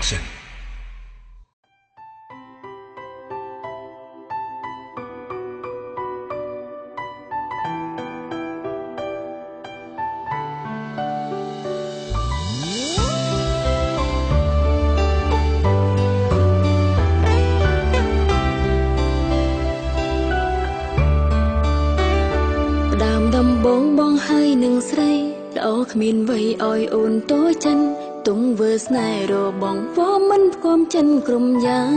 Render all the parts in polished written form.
Production គ្មានវ័យឲ្យអូនតូចចិនទុំវើស្នេហ៍របងវមិនផ្គុំចិនក្រុមយ៉ាង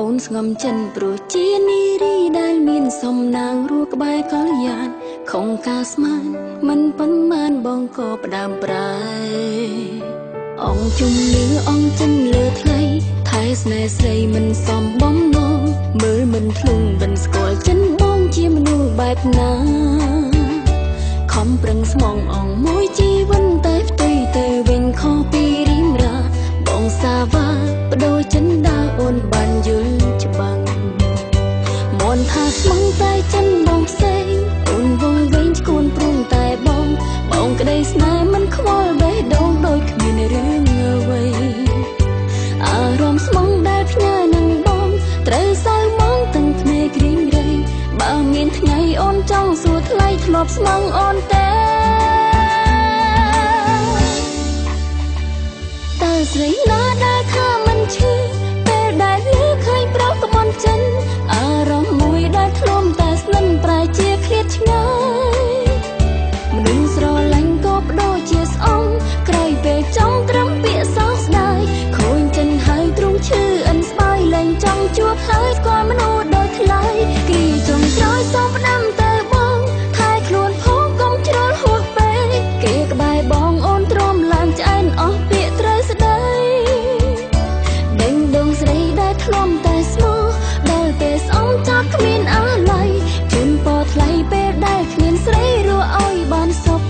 អូនស្ងំចិនព្រោះជានារីដែលមានសំណាងរੂក្បែរកល្យានខំការស្មានមិនប៉ុន្មានបងក៏ផ្ដើមប្រែអង្គជំនឿអង្គចិនលើថ្លៃថែស្នេហ៍ស្រីមិនសមបំណងមើលមិនធ្លុងបិនស្គាល់ចិនបងជាមនុស្សបែបណាខំប្រឹងស្មងអងមួយជីវិតតែផ្ទុយទៅវិញខុសពីរីមរាបងសាវ៉ាបដូរចិនដើរអូនបានយល់ច្បាំងមនថាស្មងតែចិនបងផ្សេងអូនវងវែងឈួនព្រុងតែបងក្ដីស្នេហ៍មិនខ្វល់បេះដូងដូចគ្មានរឿងអ្វីអារម្មណ៍ស្មងដែលផ្ញើនឹងបងត្រូវសៅមងទាំងភ្នែកក្រៀងរៃបើមានថ្ងៃអូនចង់សួរថ្លៃធ្លាប់ស្មងអូនទេតើស្រីណាដែលថាមិនឈឺពេលដែលលឺឃើញប្រុសក្បន់ចិនអារម្មណ៍មួយដែលធ្លុំតែស្និនប្រែជាឃ្លាតឆ្ងាយមនុស្សស្រឡាញ់ក៏បដូរជាស្អងក្រោយពេលចង់ត្រឹមពាក្យសោកស្ដាយឃើញចិនហើយទ្រង់ឈឺអិនស្បើយលែងចង់ជួបហើយស្គាល់មនុស្សដូចថ្លៃគ្រាចុងក្រោយសូមផ្ដាំទៅបងថែខ្លួនផងកុំជ្រុលហួសពេកគេក្បែរបងអូនទ្រាំឡើងឆ្អែនអស់ពាក្យត្រូវស្ដីដេញដងស្រីដែលធ្លាប់តែស្មោះដល់ពេលស្អមចាប់គ្មានអាឡ័យជូនពរថ្លៃពេលដែលគ្មានស្រីរស់ឲ្យបានសុខ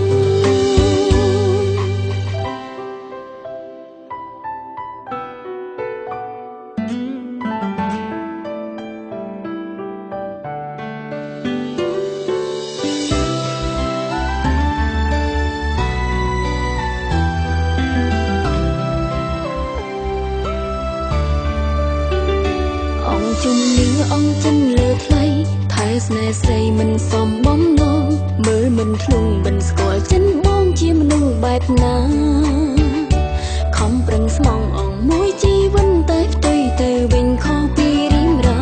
ជំនឿអង្គចិនលើថ្លៃថែស្នេហ៍ស្រីមិនសមបំណងមើលមិនធ្លុងបិនស្គាល់ចិនបងជាមនុស្សបែបណាខំប្រឹងស្មងអងមួយជីវិតតែផ្ទុយទៅវិញខុសពីរីមរា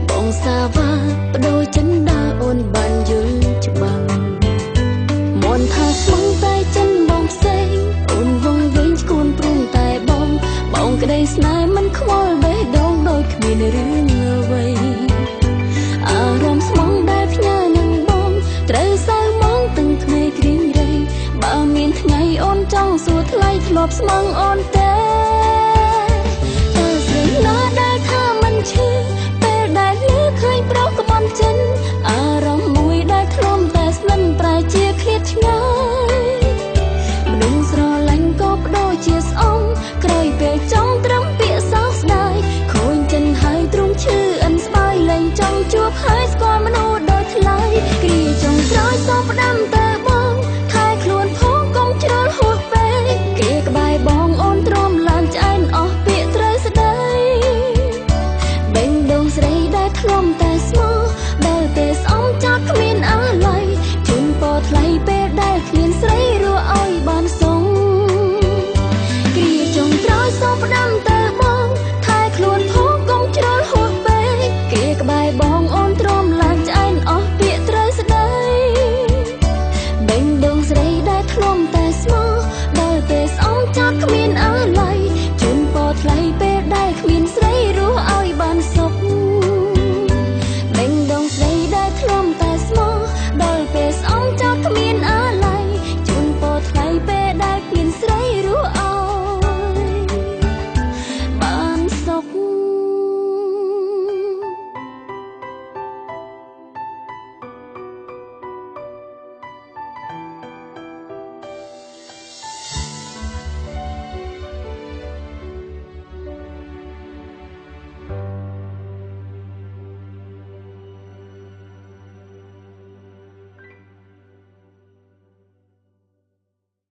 បងសាវ៉ាបដូរចិនដើរអូនបានយល់ច្បាំងមនថាស្មងតែចិនបងផ្សេងអូនវងវែងឈួនព្រុងតែបងក្ដីស្នេហ៍មិនខ្វល់បេះដូងដូចគ្មានរឿងអារម្មណ៍ស្មងដែលផ្ញើនឹងបងត្រូវសៅមងទាំងភ្នែកក្រៀងរៃបើមានថ្ងៃអូនចង់សួរថ្លៃធ្លាប់ស្មងអូនទេ